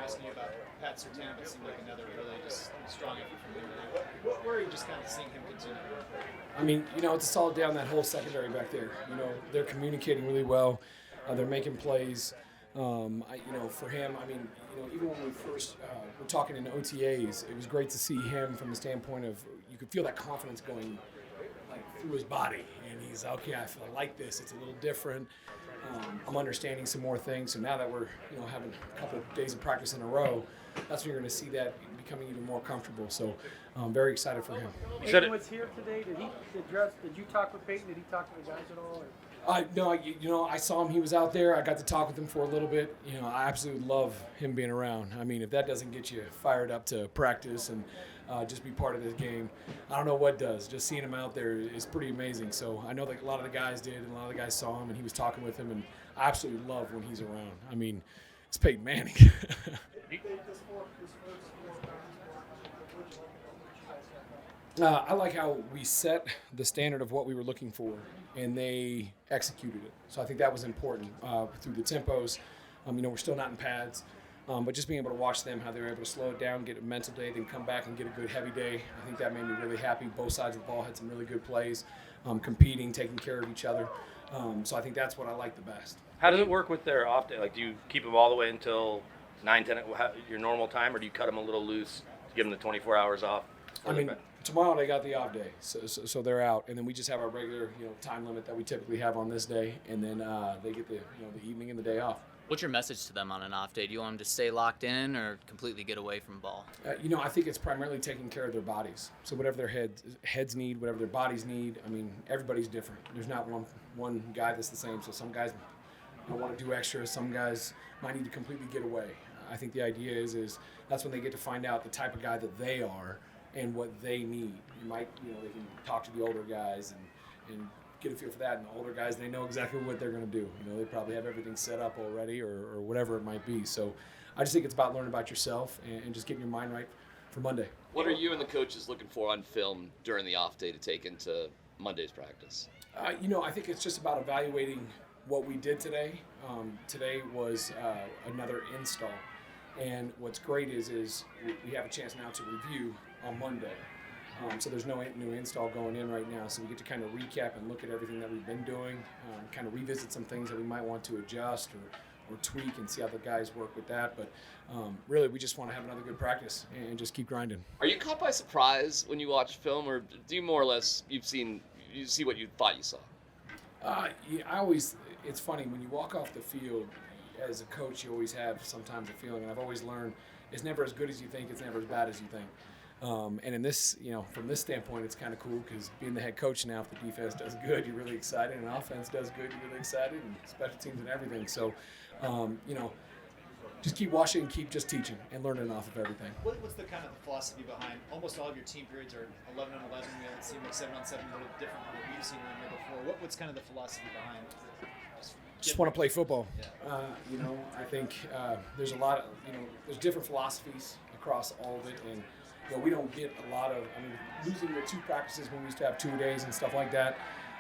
asking you about Pat Surtain, it seemed like another really just strong effort from him today. Where are you just kind of seeing him continue? I mean, it's a solid down that whole secondary back there. They're communicating really well. They're making plays. For him, even when we first were talking in OTAs, it was great to see him from the standpoint of you could feel that confidence going through his body, and he's okay. I like this. It's a little different. I'm understanding some more things. So now that we're having a couple of days of practice in a row, that's when you're going to see that becoming even more comfortable. So I'm very excited for him. Peyton was here today. Did you talk with Peyton? Did he talk to the guys at all? No, I saw him. He was out there. I got to talk with him for a little bit. I absolutely love him being around. I mean, if that doesn't get you fired up to practice and just be part of this game, I don't know what does. Just seeing him out there is pretty amazing. So I know that a lot of the guys did, and a lot of the guys saw him, and he was talking with him, and I absolutely love when he's around. I mean, it's Peyton Manning. I like how we set the standard of what we were looking for, and they executed it. So I think that was important through the tempos. We're still not in pads, but just being able to watch them, how they were able to slow it down, get a mental day, then come back and get a good heavy day. I think that made me really happy. Both sides of the ball had some really good plays, competing, taking care of each other. So I think that's what I like the best. How does it work with their off day? Do you keep them all the way until 9, 10, your normal time, or do you cut them a little loose to give them the 24 hours off? Tomorrow they got the off day, so they're out, and then we just have our regular time limit that we typically have on this day, and then they get the the evening and the day off. What's your message to them on an off day? Do you want them to stay locked in or completely get away from ball? I think it's primarily taking care of their bodies. So whatever their heads need, whatever their bodies need. Everybody's different. There's not one guy that's the same. So some guys want to do extra. Some guys might need to completely get away. I think the idea is that's when they get to find out the type of guy that they are and what they need. They can talk to the older guys and get a feel for that. And the older guys, they know exactly what they're going to do. They probably have everything set up already or whatever it might be. So I just think it's about learning about yourself and just getting your mind right for Monday. What are you and the coaches looking for on film during the off day to take into Monday's practice? I think it's just about evaluating what we did today. Today was another install. And what's great is we have a chance now to review on Monday. So there's no new install going in right now. So we get to kind of recap and look at everything that we've been doing, kind of revisit some things that we might want to adjust or tweak and see how the guys work with that. But really, we just want to have another good practice and just keep grinding. Are you caught by surprise when you watch film, or do you more or less you see what you thought you saw? It's funny, when you walk off the field, as a coach, you always have sometimes a feeling, and I've always learned it's never as good as you think, it's never as bad as you think. And in this, from this standpoint, it's kind of cool because being the head coach now, if the defense does good, you're really excited, and offense does good, you're really excited, and special teams and everything. So, just keep watching and keep just teaching and learning off of everything. What's the kind of the philosophy behind almost all of your team periods are 11 on 11? It seemed like 7 on 7 a little different than what we've seen around here before. What's kind of the philosophy behind just want to play football. Yeah. I think there's a lot of, there's different philosophies across all of it, and we don't get a lot of, losing the 2 practices when we used to have 2 days and stuff like that.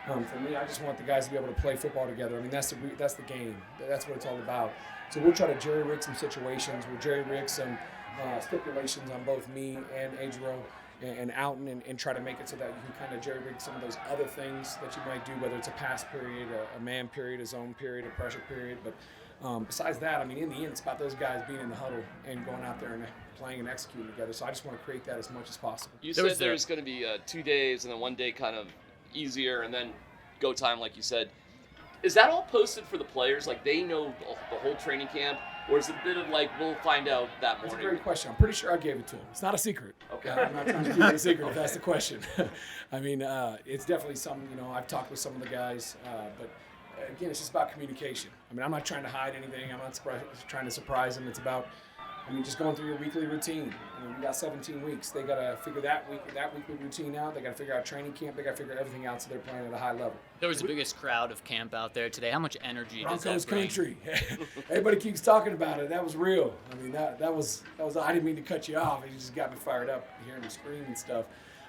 For me, I just want the guys to be able to play football together. That's the game. That's what it's all about. So we'll try to jerry-rig some situations. We'll jerry-rig some stipulations on both me and Adro and Alton and try to make it so that you can kind of jerry-rig some of those other things that you might do, whether it's a pass period, a man period, a zone period, a pressure period. But besides that, in the end, it's about those guys being in the huddle and going out there and playing and executing together. So I just want to create that as much as possible. You said there's going to be 2 days and then 1 day kind of easier and then go time, like you said. Is that all posted for the players? Like they know the whole training camp? Or is it a bit of like, we'll find out that morning? That's a great question. I'm pretty sure I gave it to him. It's not a secret. Okay. I'm not trying to keep it a secret if that's the question. It's definitely something, I've talked with some of the guys, but again, it's just about communication. I'm not trying to hide anything. I'm not trying to surprise them. It's about, just going through your weekly routine. We got 17 weeks. They got to figure that weekly routine out. They got to figure out training camp. They got to figure everything out so they're playing at a high level. There was the biggest crowd of camp out there today. How much energy does Broncos that bring? country. Everybody keeps talking about it. That was real. That was. I didn't mean to cut you off. It just got me fired up hearing the scream and stuff.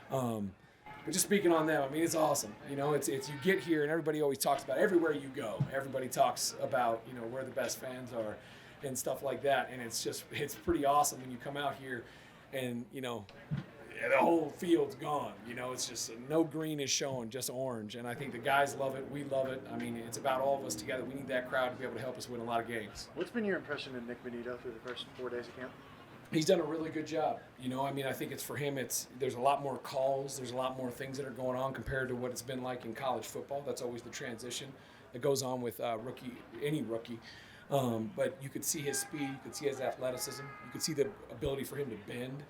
But just speaking on them, it's awesome. It's you get here and everybody always talks about it. Everywhere you go. Everybody talks about where the best fans are. and stuff like that. And it's pretty awesome when you come out here and, you know, the whole field's gone. You know, it's just no green is showing, just orange. And I think the guys love it. We love it. I mean, it's about all of us together. We need that crowd to be able to help us win a lot of games. What's been your impression of Nick Benito through the first 4 days of camp? He's done a really good job. You know, I mean, I think it's for him, there's a lot more calls. There's a lot more things that are going on compared to what it's been like in college football. That's always the transition that goes on with any rookie. But you could see his speed. You could see his athleticism. You could see the ability for him to bend.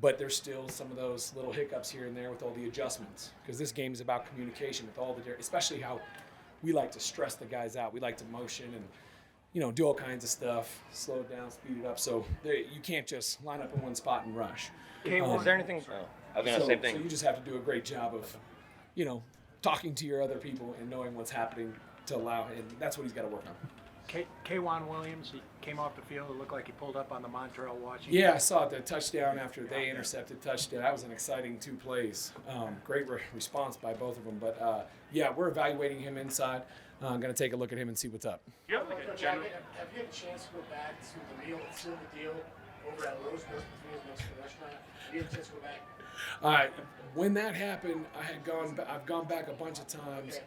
But there's still some of those little hiccups here and there with all the adjustments, because this game is about communication with all especially how we like to stress the guys out. We like to motion and, you know, do all kinds of stuff, slow it down, speed it up. So you can't just line up in one spot and rush. Is there anything? I was going to same thing. So you just have to do a great job of, you know, talking to your other people and knowing what's happening to allow, and that's what he's got to work on. Kaywon Williams, he came off the field. It looked like he pulled up on the Montreal watch. Yeah, I saw the touchdown after they intercepted touchdown. That was an exciting 2 plays. Great response by both of them. But, yeah, we're evaluating him inside. I'm going to take a look at him and see what's up. Have you had a chance to go back to the meal and seal the deal over at Lowe's between his Mexican restaurant? Have you had a chance to go back? When that happened, I've gone back a bunch of times.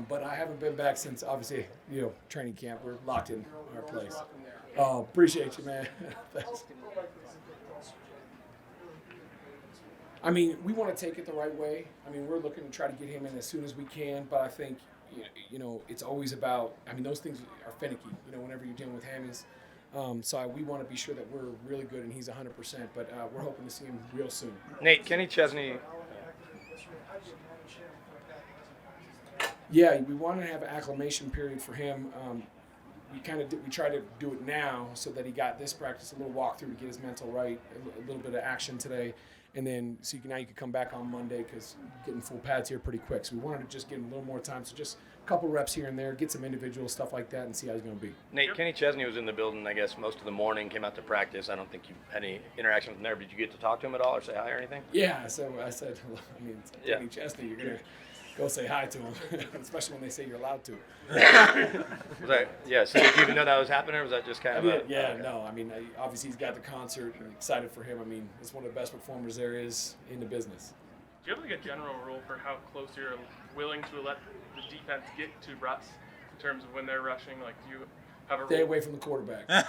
But I haven't been back since, obviously, you know, training camp. We're locked in our place. Oh, appreciate you, man. Thanks. I mean, we want to take it the right way. I mean, we're looking to try to get him in as soon as we can, but I think, you know, it's always about, I mean, those things are finicky, you know, whenever you're dealing with hammies. So we want to be sure that we're really good and he's 100%, but we're hoping to see him real soon. Nate, Kenny Chesney. Yeah, we want to have an acclimation period for him. We try to do it now so that he got this practice, a little walkthrough to get his mental right, a little bit of action today, and then now you can come back on Monday because getting full pads here pretty quick. So we wanted to just give him a little more time, so just a couple reps here and there, get some individual stuff like that, and see how he's going to be. Nate, Kenny Chesney was in the building, I guess, most of the morning, came out to practice. I don't think you had any interaction with him there, but did you get to talk to him at all or say hi or anything? Yeah, so I said, I mean, Kenny Chesney, you're going to go say hi to him, especially when they say you're allowed to. So did you even know that was happening, or was that just kind of no. I mean, obviously he's got the concert and excited for him. I mean, it's one of the best performers there is in the business. Do you have like a general rule for how close you're willing to let the defense get to Russ in terms of when they're rushing? Like, do you have a rule? Stay away from the quarterback.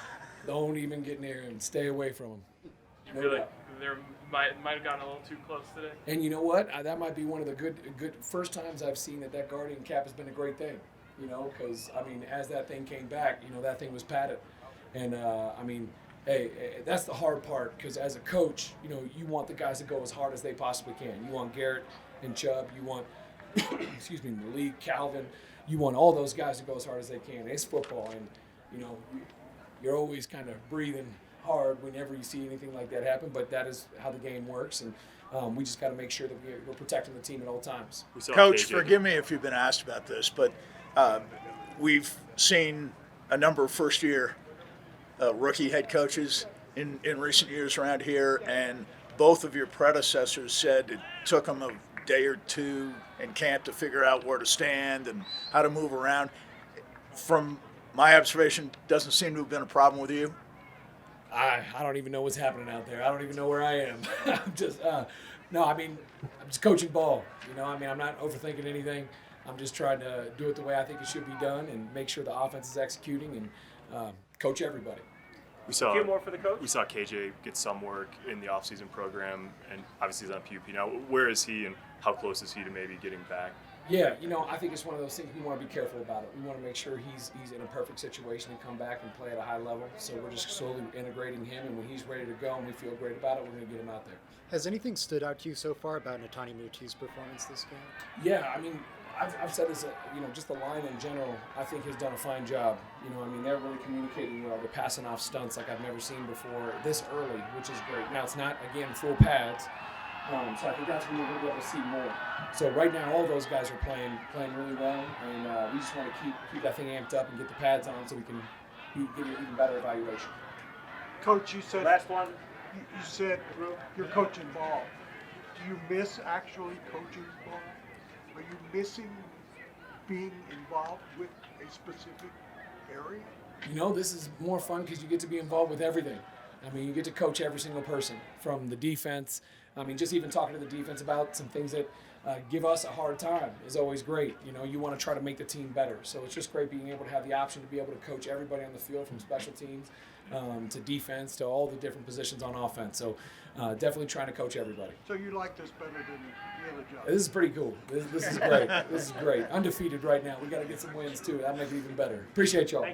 Don't even get near him. Stay away from him. Do you feel like there might have gotten a little too close today? And you know what? That might be one of the good first times I've seen that guardian cap has been a great thing. You know, because, I mean, as that thing came back, you know, that thing was padded. And, I mean, hey, that's the hard part, because as a coach, you know, you want the guys to go as hard as they possibly can. You want Garrett and Chubb. You want, Malik, Calvin. You want all those guys to go as hard as they can. It's football, and, you know, you're always kind of breathing hard whenever you see anything like that happen, but that is how the game works, and we just got to make sure that we're protecting the team at all times. Coach, forgive me if you've been asked about this, but we've seen a number of first-year rookie head coaches in recent years around here, and both of your predecessors said it took them a day or two in camp to figure out where to stand and how to move around. From my observation, doesn't seem to have been a problem with you. I don't even know what's happening out there. I don't even know where I am. I'm just no. I mean, I'm just coaching ball. You know, I mean, I'm not overthinking anything. I'm just trying to do it the way I think it should be done and make sure the offense is executing and coach everybody. We saw Get more for the coach? We saw KJ get some work in the offseason program, and obviously he's on PUP now. Where is he, and how close is he to maybe getting back? Yeah, you know, I think it's one of those things we want to be careful about it. We want to make sure he's in a perfect situation and come back and play at a high level. So we're just slowly integrating him, and when he's ready to go and we feel great about it, we're going to get him out there. Has anything stood out to you so far about Netani Muti's performance this game? Yeah, I mean, I've said this, you know, just the line in general, I think has done a fine job. You know, I mean, they're really communicating well. They're passing off stunts like I've never seen before this early, which is great. Now, it's not, again, full pads. So I think that's when we're going to be able to see more. So right now, all those guys are playing really well, and we just want to keep that thing amped up and get the pads on so we can get an even better evaluation. Coach, you said Last one. You said you're coaching ball. Do you miss actually coaching ball? Are you missing being involved with a specific area? you know, this is more fun because you get to be involved with everything. I mean, you get to coach every single person from the defense. I mean, just even talking to the defense about some things that give us a hard time is always great. You know, you want to try to make the team better. So it's just great being able to have the option to be able to coach everybody on the field, from special teams to defense to all the different positions on offense. So definitely trying to coach everybody. So you like this better than the other job? This is pretty cool. This is great. This is great. Undefeated right now. We got to get some wins too. That'll make it even better. Appreciate y'all.